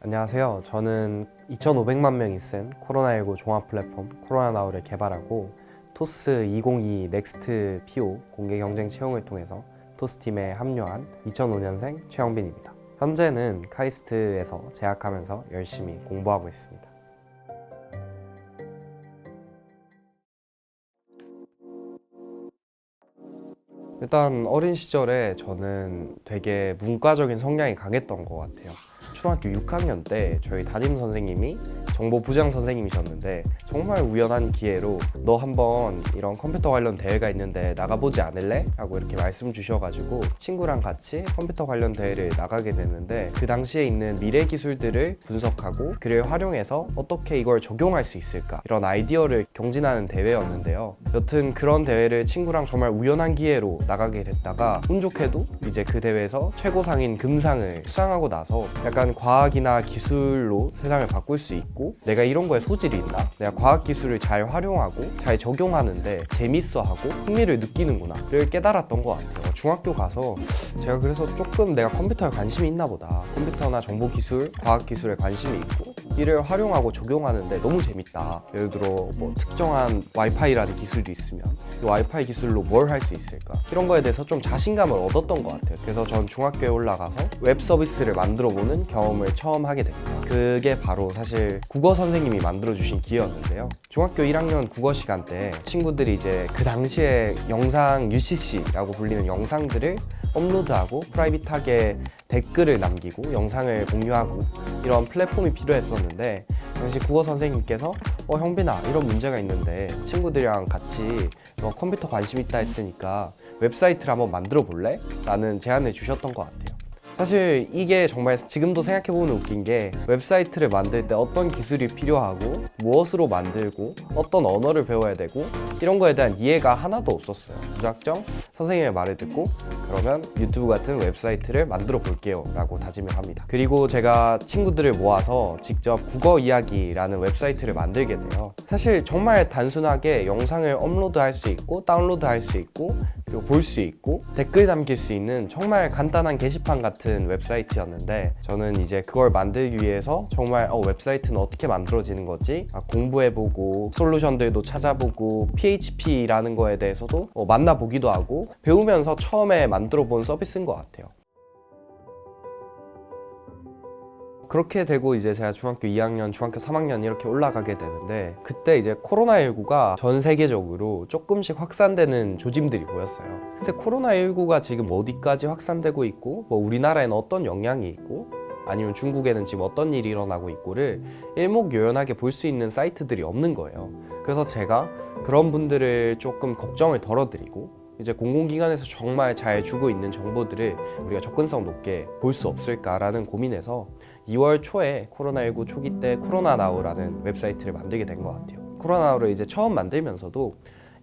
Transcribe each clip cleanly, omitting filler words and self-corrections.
안녕하세요. 저는 2,500만 명이 쓴 코로나19 종합 플랫폼 코로나나우를 개발하고 토스 2022 넥스트 PO 공개 경쟁 채용을 통해서 토스팀에 합류한 2005년생 최영빈입니다. 현재는 카이스트에서 재학하면서 열심히 공부하고 있습니다. 일단 어린 시절에 저는 되게 문과적인 성향이 강했던 것 같아요. 초등학교 6학년 때 저희 담임 선생님이 정보부장 선생님이셨는데 정말 우연한 기회로 너 한번 이런 컴퓨터 관련 대회가 있는데 나가보지 않을래? 라고 이렇게 말씀 주셔가지고 친구랑 같이 컴퓨터 관련 대회를 나가게 됐는데 그 당시에 있는 미래 기술들을 분석하고 그를 활용해서 어떻게 이걸 적용할 수 있을까 이런 아이디어를 경진하는 대회였는데요. 여튼 그런 대회를 친구랑 정말 우연한 기회로 나가게 됐다가 운 좋게도 이제 그 대회에서 최고상인 금상을 수상하고 나서 약간 과학이나 기술로 세상을 바꿀 수 있고 내가 이런 거에 소질이 있나? 내가 과학기술을 잘 활용하고 잘 적용하는데 재밌어하고 흥미를 느끼는구나를 깨달았던 것 같아요. 중학교 가서 제가 그래서 조금 내가 컴퓨터에 관심이 있나 보다. 컴퓨터나 정보기술, 과학기술에 관심이 있고 이를 활용하고 적용하는데 너무 재밌다. 예를 들어 뭐 특정한 와이파이라는 기술이 있으면 이 와이파이 기술로 뭘 할 수 있을까? 이런 거에 대해서 좀 자신감을 얻었던 것 같아요. 그래서 전 중학교에 올라가서 웹 서비스를 만들어보는 경험을 처음 하게 됩니다. 그게 바로 사실 국어 선생님이 만들어주신 기회였는데요. 중학교 1학년 국어 시간 때 친구들이 이제 그 당시에 영상 UCC라고 불리는 영상들을 업로드하고 프라이빗하게 댓글을 남기고 영상을 공유하고 이런 플랫폼이 필요했었는데 당시 국어 선생님께서 형빈아 이런 문제가 있는데 친구들이랑 같이 너 컴퓨터 관심 있다 했으니까 웹사이트를 한번 만들어 볼래? 라는 제안을 주셨던 것 같아요. 사실 이게 정말 지금도 생각해보면 웃긴 게 웹사이트를 만들 때 어떤 기술이 필요하고 무엇으로 만들고 어떤 언어를 배워야 되고 이런 거에 대한 이해가 하나도 없었어요. 무작정 선생님의 말을 듣고 그러면 유튜브 같은 웹사이트를 만들어 볼게요 라고 다짐을 합니다. 그리고 제가 친구들을 모아서 직접 국어 이야기라는 웹사이트를 만들게 돼요. 사실 정말 단순하게 영상을 업로드할 수 있고 다운로드할 수 있고 그리고 볼 수 있고 댓글 남길 수 있는 정말 간단한 게시판 같은 웹사이트였는데 저는 이제 그걸 만들기 위해서 정말 웹사이트는 어떻게 만들어지는 거지? 공부해보고 솔루션들도 찾아보고 PHP라는 거에 대해서도 만나보기도 하고 배우면서 처음에 만들어본 서비스인 것 같아요. 그렇게 되고 이제 제가 중학교 2학년, 중학교 3학년 이렇게 올라가게 되는데 그때 이제 코로나19가 전 세계적으로 조금씩 확산되는 조짐들이 보였어요. 근데 코로나19가 지금 어디까지 확산되고 있고 뭐 우리나라에는 어떤 영향이 있고 아니면 중국에는 지금 어떤 일이 일어나고 있고를 일목요연하게 볼 수 있는 사이트들이 없는 거예요. 그래서 제가 그런 분들을 조금 걱정을 덜어드리고 이제 공공기관에서 정말 잘 주고 있는 정보들을 우리가 접근성 높게 볼 수 없을까라는 고민에서 2월 초에 코로나19 초기 때 코로나나우라는 웹사이트를 만들게 된 것 같아요. 코로나나우를 이제 처음 만들면서도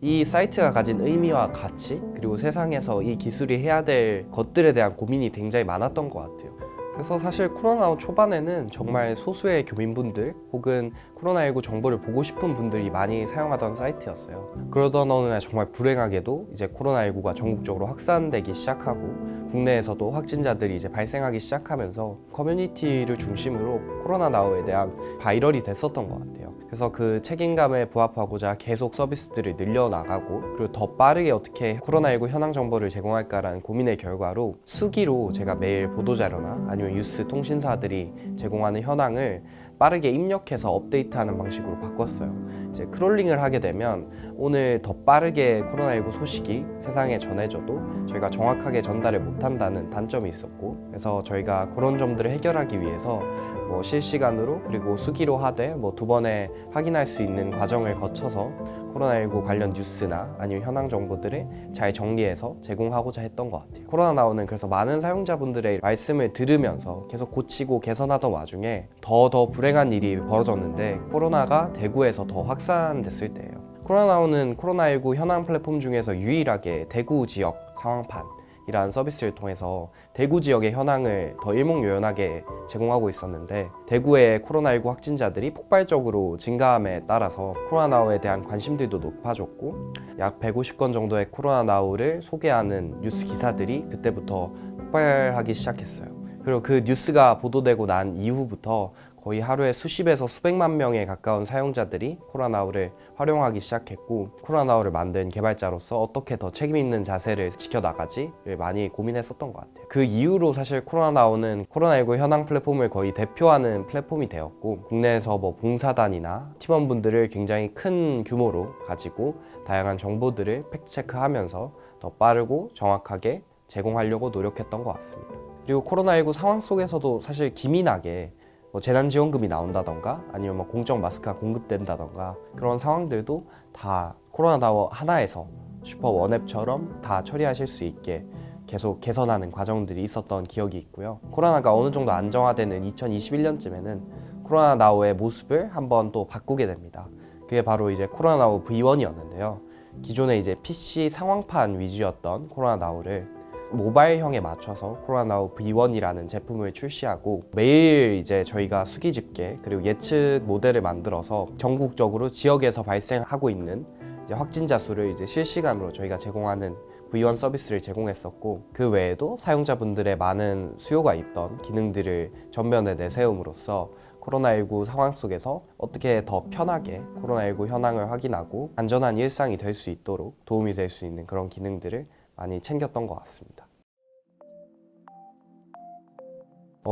이 사이트가 가진 의미와 가치 그리고 세상에서 이 기술이 해야 될 것들에 대한 고민이 굉장히 많았던 것 같아요. 그래서 사실 코로나 초반에는 정말 소수의 교민분들 혹은 코로나19 정보를 보고 싶은 분들이 많이 사용하던 사이트였어요. 그러던 어느 날 정말 불행하게도 이제 코로나19가 전국적으로 확산되기 시작하고 국내에서도 확진자들이 이제 발생하기 시작하면서 커뮤니티를 중심으로 코로나 나우에 대한 바이럴이 됐었던 것 같아요. 그래서 그 책임감에 부합하고자 계속 서비스들을 늘려나가고 그리고 더 빠르게 어떻게 코로나19 현황 정보를 제공할까라는 고민의 결과로 수기로 제가 매일 보도자료나 아니면 뉴스 통신사들이 제공하는 현황을 빠르게 입력해서 업데이트하는 방식으로 바꿨어요. 이제 크롤링을 하게 되면 오늘 더 빠르게 코로나19 소식이 세상에 전해져도 저희가 정확하게 전달을 못한다는 단점이 있었고 그래서 저희가 그런 점들을 해결하기 위해서 뭐 실시간으로 그리고 수기로 하되 뭐 2번에 확인할 수 있는 과정을 거쳐서 코로나19 관련 뉴스나 아니면 현황 정보들을 잘 정리해서 제공하고자 했던 것 같아요. 코로나나우는 그래서 많은 사용자분들의 말씀을 들으면서 계속 고치고 개선하던 와중에 더 불행한 일이 벌어졌는데 코로나가 대구에서 더 확산됐을 때예요. 코로나나우는 코로나19 현황 플랫폼 중에서 유일하게 대구 지역 상황판 이라는 서비스를 통해서 대구 지역의 현황을 더 일목요연하게 제공하고 있었는데 대구의 코로나19 확진자들이 폭발적으로 증가함에 따라서 코로나나우에 대한 관심들도 높아졌고 약 150건 정도의 코로나나우를 소개하는 뉴스 기사들이 그때부터 폭발하기 시작했어요. 그리고 그 뉴스가 보도되고 난 이후부터 거의 하루에 수십에서 수백만 명에 가까운 사용자들이 코로나우를 활용하기 시작했고, 코로나우를 만든 개발자로서 어떻게 더 책임 있는 자세를 지켜나가지를 많이 고민했었던 것 같아요. 그 이후로 사실 코로나우는 코로나19 현황 플랫폼을 거의 대표하는 플랫폼이 되었고, 국내에서 뭐 봉사단이나 팀원분들을 굉장히 큰 규모로 가지고 다양한 정보들을 팩트체크하면서 더 빠르고 정확하게 제공하려고 노력했던 것 같습니다. 그리고 코로나19 상황 속에서도 사실 기민하게 뭐 재난지원금이 나온다던가 아니면 뭐 공적 마스크가 공급된다던가 그런 상황들도 다 코로나다워 하나에서 슈퍼 원앱처럼 다 처리하실 수 있게 계속 개선하는 과정들이 있었던 기억이 있고요. 코로나가 어느 정도 안정화되는 2021년쯤에는 코로나나우의 모습을 한번 또 바꾸게 됩니다. 그게 바로 이제 코로나나우 V1이었는데요. 기존에 이제 PC 상황판 위주였던 코로나나우를 모바일형에 맞춰서 코로나나우 V1이라는 제품을 출시하고, 매일 이제 저희가 수기 집계 그리고 예측 모델을 만들어서 전국적으로 지역에서 발생하고 있는 이제 확진자 수를 이제 실시간으로 저희가 제공하는 V1 서비스를 제공했었고, 그 외에도 사용자분들의 많은 수요가 있던 기능들을 전면에 내세움으로써 코로나19 상황 속에서 어떻게 더 편하게 코로나19 현황을 확인하고 안전한 일상이 될 수 있도록 도움이 될 수 있는 그런 기능들을 많이 챙겼던 것 같습니다.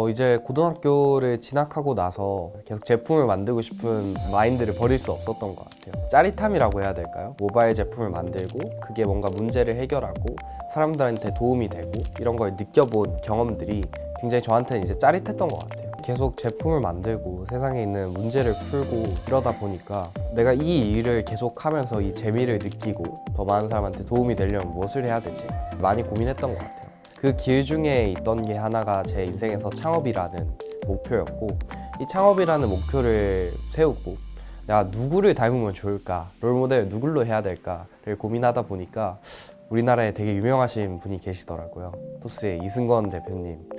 이제 고등학교를 진학하고 나서 계속 제품을 만들고 싶은 마인드를 버릴 수 없었던 것 같아요. 짜릿함이라고 해야 될까요? 모바일 제품을 만들고 그게 뭔가 문제를 해결하고 사람들한테 도움이 되고 이런 걸 느껴본 경험들이 굉장히 저한테는 이제 짜릿했던 것 같아요. 계속 제품을 만들고 세상에 있는 문제를 풀고 이러다 보니까 내가 이 일을 계속 하면서 이 재미를 느끼고 더 많은 사람한테 도움이 되려면 무엇을 해야 되지? 많이 고민했던 것 같아요. 그 길 중에 있던 게 하나가 제 인생에서 창업이라는 목표였고, 이 창업이라는 목표를 세우고 내가 누구를 닮으면 좋을까? 롤모델을 누굴로 해야 될까를 고민하다 보니까 우리나라에 되게 유명하신 분이 계시더라고요. 토스의 이승건 대표님.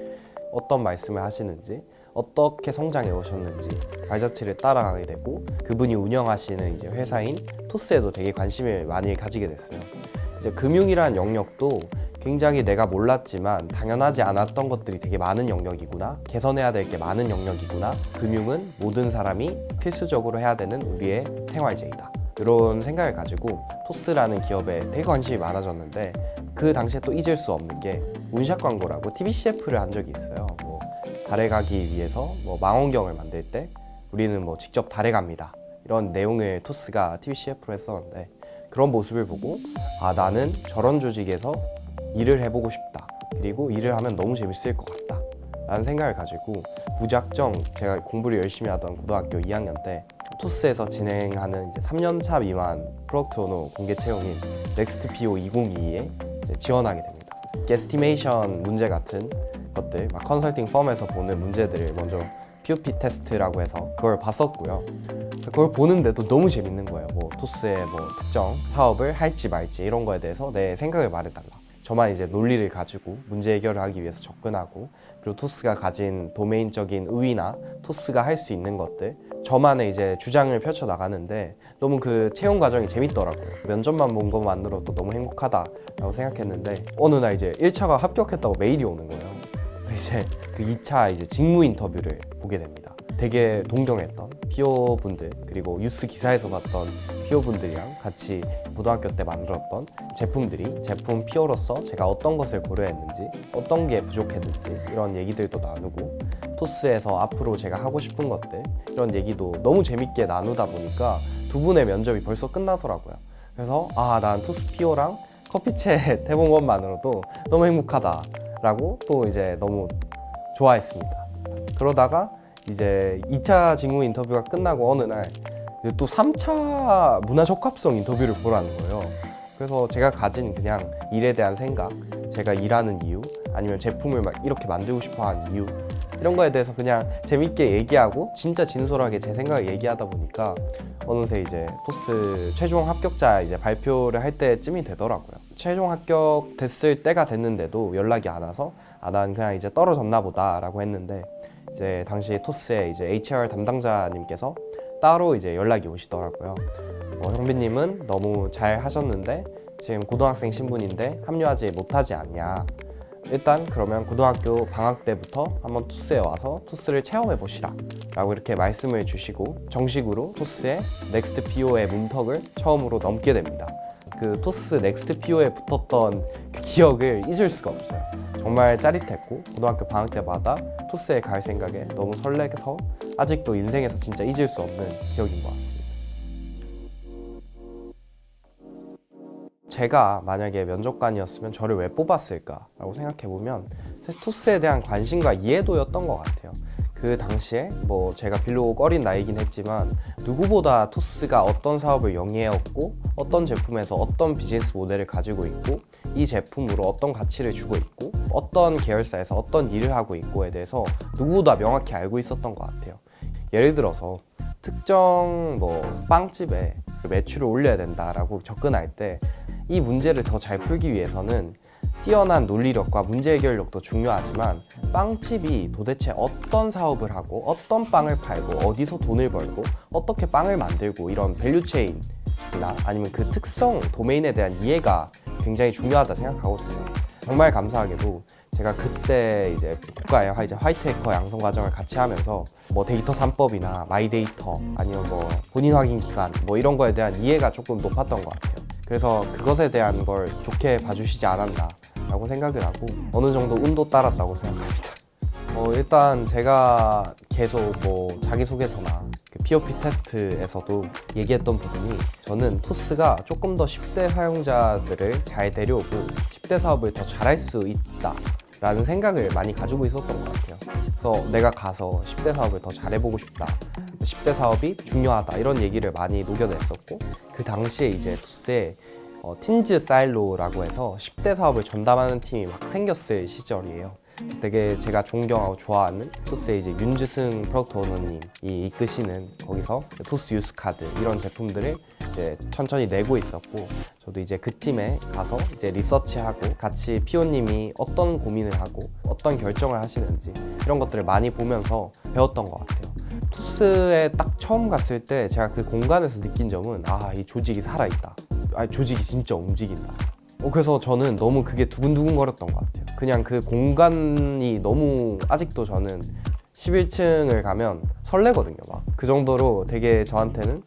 어떤 말씀을 하시는지, 어떻게 성장해 오셨는지 발자취를 따라가게 되고, 그분이 운영하시는 이제 회사인 토스에도 되게 관심을 많이 가지게 됐어요. 이제 금융이라는 영역도 굉장히 내가 몰랐지만 당연하지 않았던 것들이 되게 많은 영역이구나, 개선해야 될 게 많은 영역이구나, 금융은 모든 사람이 필수적으로 해야 되는 우리의 생활제이다, 이런 생각을 가지고 토스라는 기업에 되게 관심이 많아졌는데, 그 당시에 또 잊을 수 없는 게 문샷 광고라고 TV CF를 한 적이 있어요. 뭐 달에 가기 위해서 뭐 망원경을 만들 때 우리는 뭐 직접 달에 갑니다, 이런 내용을 토스가 TV CF로 했었는데, 그런 모습을 보고 나는 저런 조직에서 일을 해보고 싶다, 그리고 일을 하면 너무 재밌을 것 같다 라는 생각을 가지고 무작정 제가 공부를 열심히 하던 고등학교 2학년 때 토스에서 진행하는 이제 3년차 미만 프로덕트 오너 공개 채용인 넥스트 PO 2022에 지원하게 됩니다. 게스티메이션 문제 같은 것들, 막 컨설팅 펌에서 보는 문제들을 먼저 POP 테스트라고 해서 그걸 봤었고요. 그래서 그걸 보는데도 너무 재밌는 거예요. 뭐 토스의 뭐 특정 사업을 할지 말지 이런 거에 대해서 내 생각을 말해달라. 저만 이제 논리를 가지고 문제 해결을 하기 위해서 접근하고, 그리고 토스가 가진 도메인적인 우위나 토스가 할 수 있는 것들, 저만의 이제 주장을 펼쳐 나가는데 너무 그 채용 과정이 재밌더라고요. 면접만 본 것만으로도 너무 행복하다라고 생각했는데, 어느 날 이제 1차가 합격했다고 메일이 오는 거예요. 그래서 이제 그 2차 이제 직무 인터뷰를 보게 됩니다. 되게 동경했던 PO 분들, 그리고 뉴스 기사에서 봤던 PO 분들이랑 같이 고등학교 때 만들었던 제품들이 제품 PO로서 제가 어떤 것을 고려했는지, 어떤 게 부족했는지 이런 얘기들도 나누고, 토스에서 앞으로 제가 하고 싶은 것들 이런 얘기도 너무 재밌게 나누다 보니까 두 분의 면접이 벌써 끝나더라고요. 그래서 난 토스 PO랑 커피챗 해본 것만으로도 너무 행복하다라고 또 이제 너무 좋아했습니다. 그러다가 이제 2차 직무 인터뷰가 끝나고 어느 날 또 3차 문화 적합성 인터뷰를 보라는 거예요. 그래서 제가 가진 그냥 일에 대한 생각, 제가 일하는 이유, 아니면 제품을 막 이렇게 만들고 싶어 하는 이유, 이런 거에 대해서 그냥 재밌게 얘기하고 진짜 진솔하게 제 생각을 얘기하다 보니까 어느새 이제 토스 최종 합격자 이제 발표를 할 때쯤이 되더라고요. 최종 합격 됐을 때가 됐는데도 연락이 안 와서 난 그냥 이제 떨어졌나 보다라고 했는데, 이제 당시 토스의 이제 HR 담당자님께서 따로 이제 연락이 오시더라고요. 형빈님은 너무 잘 하셨는데 지금 고등학생 신분인데 합류하지 못하지 않냐 일단 그러면 고등학교 방학 때부터 한번 토스에 와서 토스를 체험해 보시라 라고 이렇게 말씀을 주시고 정식으로 토스의 넥스트 PO의 문턱을 처음으로 넘게 됩니다. 그 토스 넥스트 PO에 붙었던 그 기억을 잊을 수가 없어요. 정말 짜릿했고 고등학교 방학 때마다 토스에 갈 생각에 너무 설레서 아직도 인생에서 진짜 잊을 수 없는 기억인 것 같습니다. 제가 만약에 면접관이었으면 저를 왜 뽑았을까라고 생각해보면 토스에 대한 관심과 이해도였던 것 같아요. 그 당시에 뭐 제가 비록 어린 나이긴 했지만 누구보다 토스가 어떤 사업을 영위해왔고 어떤 제품에서 어떤 비즈니스 모델을 가지고 있고 이 제품으로 어떤 가치를 주고 있고 어떤 계열사에서 어떤 일을 하고 있고에 대해서 누구보다 명확히 알고 있었던 것 같아요. 예를 들어서 특정 뭐 빵집에 매출을 올려야 된다라고 접근할 때 이 문제를 더 잘 풀기 위해서는 뛰어난 논리력과 문제 해결력도 중요하지만 빵집이 도대체 어떤 사업을 하고 어떤 빵을 팔고 어디서 돈을 벌고 어떻게 빵을 만들고 이런 밸류체인이나 아니면 그 특성 도메인에 대한 이해가 굉장히 중요하다 생각하거든요. 정말 감사하게도 제가 그때 이제 국가의 이제 화이트 해커 양성 과정을 같이 하면서 뭐 데이터 3법이나 마이데이터 아니면 뭐 본인 확인 기간 뭐 이런 거에 대한 이해가 조금 높았던 것 같아요. 그래서 그것에 대한 걸 좋게 봐주시지 않았나 라고 생각을 하고 어느 정도 운도 따랐다고 생각합니다. 일단 제가 계속 뭐 자기소개서나 그 POP 테스트에서도 얘기했던 부분이 저는 토스가 조금 더 10대 사용자들을 잘 데려오고 10대 사업을 더 잘할 수 있다 라는 생각을 많이 가지고 있었던 것 같아요. 그래서 내가 가서 10대 사업을 더 잘해보고 싶다, 10대 사업이 중요하다 이런 얘기를 많이 녹여냈었고 그 당시에 이제 토스에 틴즈 사일로라고 해서 10대 사업을 전담하는 팀이 막 생겼을 시절이에요. 되게 제가 존경하고 좋아하는 토스의 이제 윤주승 프로덕트 오너님이 이끄시는 거기서 토스 유스카드 이런 제품들을 이제 천천히 내고 있었고 저도 이제 그 팀에 가서 이제 리서치하고 같이 피오님이 어떤 고민을 하고 어떤 결정을 하시는지 이런 것들을 많이 보면서 배웠던 것 같아요. 토스에 딱 처음 갔을 때 제가 그 공간에서 느낀 점은 이 조직이 살아있다. 조직이 진짜 움직인다. 그래서 저는 너무 그게 두근두근 거렸던 것 같아요. 그냥 그 공간이 너무 아직도 저는 11층을 가면 설레거든요. 막 그 정도로 되게 저한테는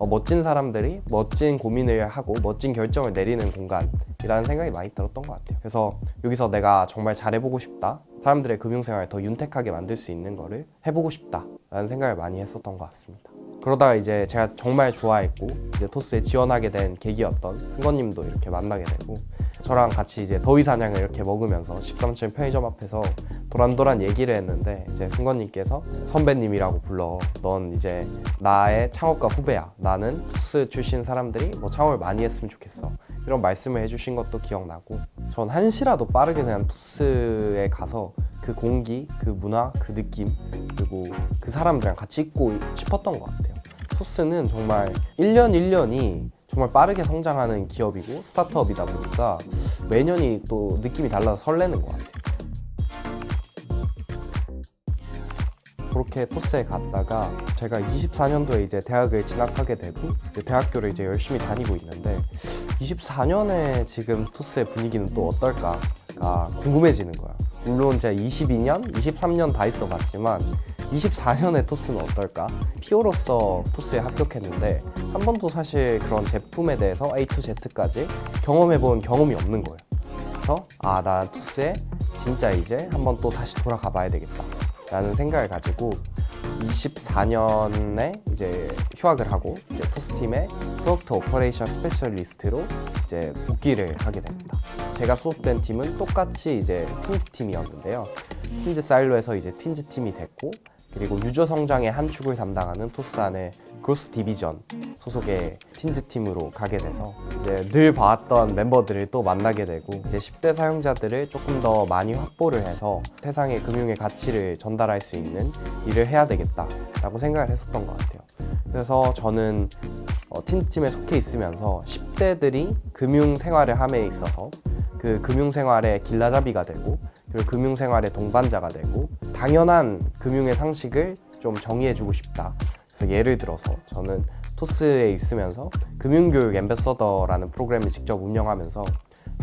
멋진 사람들이 멋진 고민을 하고 멋진 결정을 내리는 공간이라는 생각이 많이 들었던 것 같아요. 그래서 여기서 내가 정말 잘해보고 싶다, 사람들의 금융생활을 더 윤택하게 만들 수 있는 거를 해보고 싶다라는 생각을 많이 했었던 것 같습니다. 그러다가 이제 제가 정말 좋아했고 이제 토스에 지원하게 된 계기였던 승건님도 이렇게 만나게 되고 저랑 같이 이제 더위 사냥을 이렇게 먹으면서 13층 편의점 앞에서 도란도란 얘기를 했는데 이제 승건님께서 선배님이라고 불러, 넌 이제 나의 창업가 후배야, 나는 토스 출신 사람들이 뭐 창업을 많이 했으면 좋겠어 이런 말씀을 해주신 것도 기억나고 전 한시라도 빠르게 그냥 토스에 가서 그 공기, 그 문화, 그 느낌 그리고 그 사람들이랑 같이 있고 싶었던 것 같아요. 토스는 정말 1년 1년이 정말 빠르게 성장하는 기업이고 스타트업이다 보니까 매년이 또 느낌이 달라서 설레는 것 같아요. 그렇게 토스에 갔다가 제가 24년도에 이제 대학을 진학하게 되고 이제 대학교를 이제 열심히 다니고 있는데 24년에 지금 토스의 분위기는 또 어떨까가 궁금해지는 거야. 물론 제가 22년, 23년 다 있어봤지만 24년에 토스는 어떨까? PO로서 토스에 합격했는데 한 번도 사실 그런 제품에 대해서 A to Z까지 경험해본 경험이 없는 거예요. 그래서 나 토스에 진짜 이제 한번 또 다시 돌아가 봐야 되겠다 라는 생각을 가지고 24년에 이제 휴학을 하고 이제 토스팀의 프로덕트 오퍼레이션 스페셜리스트로 이제 복귀를 하게 됩니다. 제가 소속된 팀은 똑같이 이제 틴즈 팀이었는데요. 틴즈 사일로에서 이제 틴즈 팀이 됐고 그리고 유저 성장의 한 축을 담당하는 토스 안의 그로스 디비전 소속의 틴즈 팀으로 가게 돼서 이제 늘 봐왔던 멤버들을 또 만나게 되고 이제 10대 사용자들을 조금 더 많이 확보를 해서 세상의 금융의 가치를 전달할 수 있는 일을 해야 되겠다라고 생각을 했었던 것 같아요. 그래서 저는 틴즈 팀에 속해 있으면서 10대들이 금융 생활을 함에 있어서 그 금융 생활의 길라잡이가 되고 그리고 금융 생활의 동반자가 되고 당연한 금융의 상식을 좀 정의해주고 싶다. 그래서 예를 들어서 저는 토스에 있으면서 금융교육 앰베서더라는 프로그램을 직접 운영하면서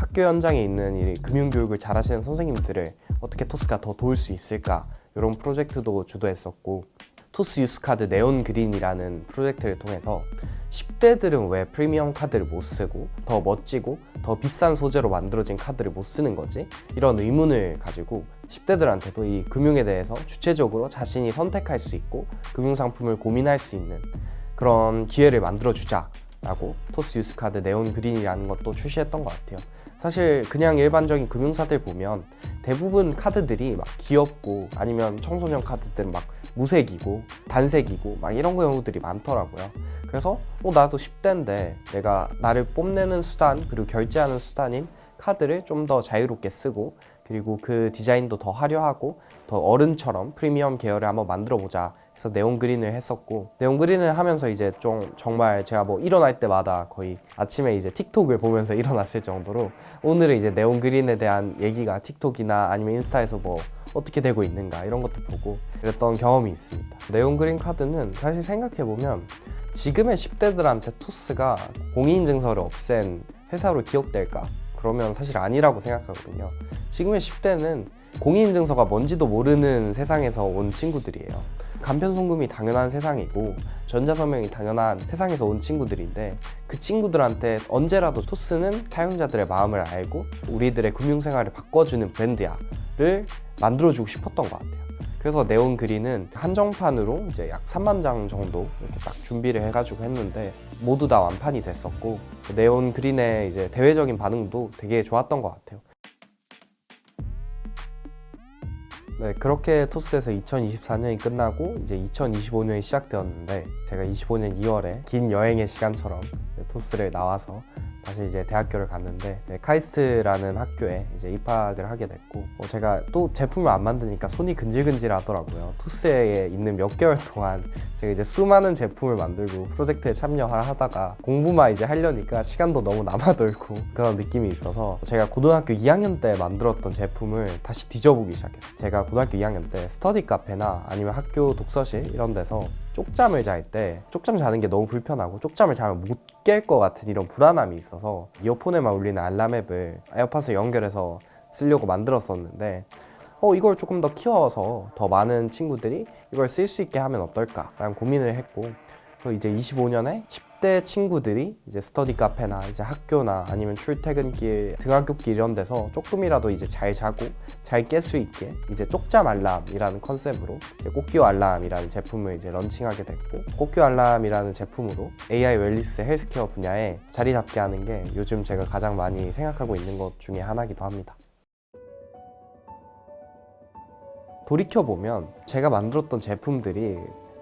학교 현장에 있는 이 금융교육을 잘하시는 선생님들을 어떻게 토스가 더 도울 수 있을까, 이런 프로젝트도 주도했었고, 토스 유스카드 네온 그린이라는 프로젝트를 통해서 10대들은 왜 프리미엄 카드를 못 쓰고 더 멋지고 더 비싼 소재로 만들어진 카드를 못 쓰는 거지? 이런 의문을 가지고 10대들한테도 이 금융에 대해서 주체적으로 자신이 선택할 수 있고 금융상품을 고민할 수 있는 그런 기회를 만들어주자라고 토스 유스카드 네온 그린이라는 것도 출시했던 것 같아요. 사실 그냥 일반적인 금융사들 보면 대부분 카드들이 막 귀엽고 아니면 청소년 카드들은 막 무색이고 단색이고 막 이런 경우들이 많더라고요. 그래서 나도 10대인데 내가 나를 뽐내는 수단 그리고 결제하는 수단인 카드를 좀 더 자유롭게 쓰고 그리고 그 디자인도 더 화려하고 더 어른처럼 프리미엄 계열을 한번 만들어 보자 해서 네온 그린을 했었고, 네온 그린을 하면서 이제 좀 정말 제가 일어날 때마다 거의 아침에 이제 틱톡을 보면서 일어났을 정도로 오늘은 이제 네온 그린에 대한 얘기가 틱톡이나 아니면 인스타에서 어떻게 되고 있는가 이런 것도 보고 그랬던 경험이 있습니다. 네온 그린 카드는 사실 생각해보면 지금의 10대들한테 토스가 공인인증서를 없앤 회사로 기억될까? 그러면 사실 아니라고 생각하거든요. 지금의 10대는 공인인증서가 뭔지도 모르는 세상에서 온 친구들이에요. 간편송금이 당연한 세상이고 전자서명이 당연한 세상에서 온 친구들인데, 그 친구들한테 언제라도 토스는 사용자들의 마음을 알고 우리들의 금융생활을 바꿔주는 브랜드야를 만들어주고 싶었던 것 같아요. 그래서 네온 그린은 한정판으로 이제 약 3만 장 정도 이렇게 딱 준비를 해가지고 했는데 모두 다 완판이 됐었고, 네온 그린의 이제 대외적인 반응도 되게 좋았던 것 같아요. 네, 그렇게 토스에서 2024년이 끝나고 이제 2025년이 시작되었는데, 제가 25년 2월에 긴 여행의 시간처럼 토스를 나와서 다시 이제 대학교를 갔는데, 카이스트라는 학교에 이제 입학을 하게 됐고, 제가 또 제품을 안 만드니까 손이 근질근질 하더라고요. 토스에 있는 몇 개월 동안 제가 이제 수많은 제품을 만들고 프로젝트에 참여하다가 공부만 이제 하려니까 시간도 너무 남아돌고 그런 느낌이 있어서 제가 고등학교 2학년 때 만들었던 제품을 다시 뒤져보기 시작했어요. 제가 고등학교 2학년 때 스터디 카페나 아니면 학교 독서실 이런 데서 쪽잠을 잘 때 쪽잠 자는 게 너무 불편하고 쪽잠을 자면 못 깰 것 같은 이런 불안함이 있어서 이어폰에만 울리는 알람 앱을 에어팟에 연결해서 쓰려고 만들었었는데, 이걸 조금 더 키워서 더 많은 친구들이 이걸 쓸 수 있게 하면 어떨까 라는 고민을 했고, 그래서 이제 25년에 10대 친구들이 이제 스터디 카페나 이제 학교나 아니면 출퇴근길, 등하굣길 이런 데서 조금이라도 이제 잘 자고 잘 깰 수 있게 이제 쪽잠 알람이라는 컨셉으로 이제 꽃기호 알람이라는 제품을 이제 런칭하게 됐고, 꽃기호 알람이라는 제품으로 AI 웰니스 헬스케어 분야에 자리 잡게 하는 게 요즘 제가 가장 많이 생각하고 있는 것 중에 하나이기도 합니다. 돌이켜보면 제가 만들었던 제품들이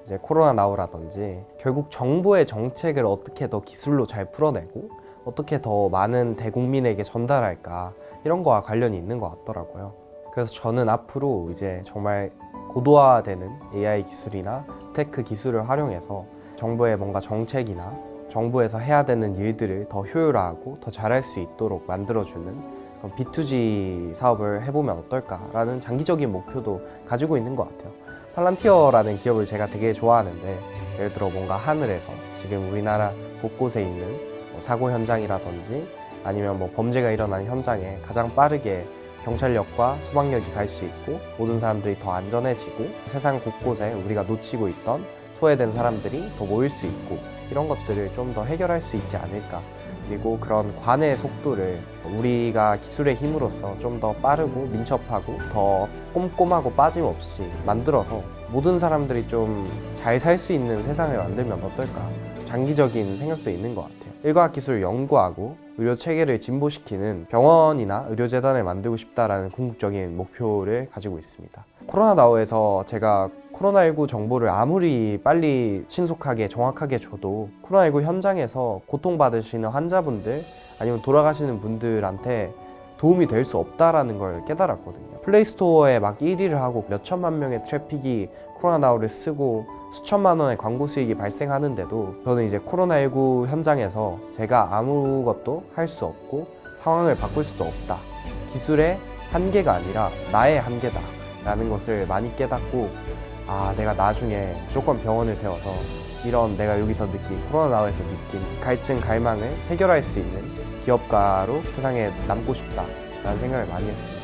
이제 코로나 나우라든지 결국 정부의 정책을 어떻게 더 기술로 잘 풀어내고 어떻게 더 많은 대국민에게 전달할까, 이런 거와 관련이 있는 것 같더라고요. 그래서 저는 앞으로 이제 정말 고도화되는 AI 기술이나 테크 기술을 활용해서 정부의 뭔가 정책이나 정부에서 해야 되는 일들을 더 효율화하고 더 잘할 수 있도록 만들어주는 그런 B2G 사업을 해보면 어떨까라는 장기적인 목표도 가지고 있는 것 같아요. 팔란티어라는 기업을 제가 되게 좋아하는데, 예를 들어 뭔가 하늘에서 지금 우리나라 곳곳에 있는 사고 현장이라든지 아니면 범죄가 일어나는 현장에 가장 빠르게 경찰력과 소방력이 갈 수 있고 모든 사람들이 더 안전해지고 세상 곳곳에 우리가 놓치고 있던 소외된 사람들이 더 모일 수 있고 이런 것들을 좀 더 해결할 수 있지 않을까. 그리고 그런 관의 속도를 우리가 기술의 힘으로써 좀 더 빠르고 민첩하고 더 꼼꼼하고 빠짐없이 만들어서 모든 사람들이 좀 잘 살 수 있는 세상을 만들면 어떨까. 장기적인 생각도 있는 것 같아요. 일과학 기술을 연구하고 의료 체계를 진보시키는 병원이나 의료재단을 만들고 싶다라는 궁극적인 목표를 가지고 있습니다. 코로나 나우에서 제가 코로나19 정보를 아무리 빨리 신속하게 정확하게 줘도 코로나19 현장에서 고통받으시는 환자분들 아니면 돌아가시는 분들한테 도움이 될 수 없다라는 걸 깨달았거든요. 플레이스토어에 막 1위를 하고 몇 천만 명의 트래픽이 코로나 나우를 쓰고 수천만 원의 광고 수익이 발생하는데도 저는 이제 코로나19 현장에서 제가 아무것도 할 수 없고 상황을 바꿀 수도 없다. 기술의 한계가 아니라 나의 한계다 라는 것을 많이 깨닫고, 내가 나중에 무조건 병원을 세워서 이런 내가 여기서 느낀 코로나 나우에서 느낀 갈증 갈망을 해결할 수 있는 기업가로 세상에 남고 싶다라는 생각을 많이 했습니다.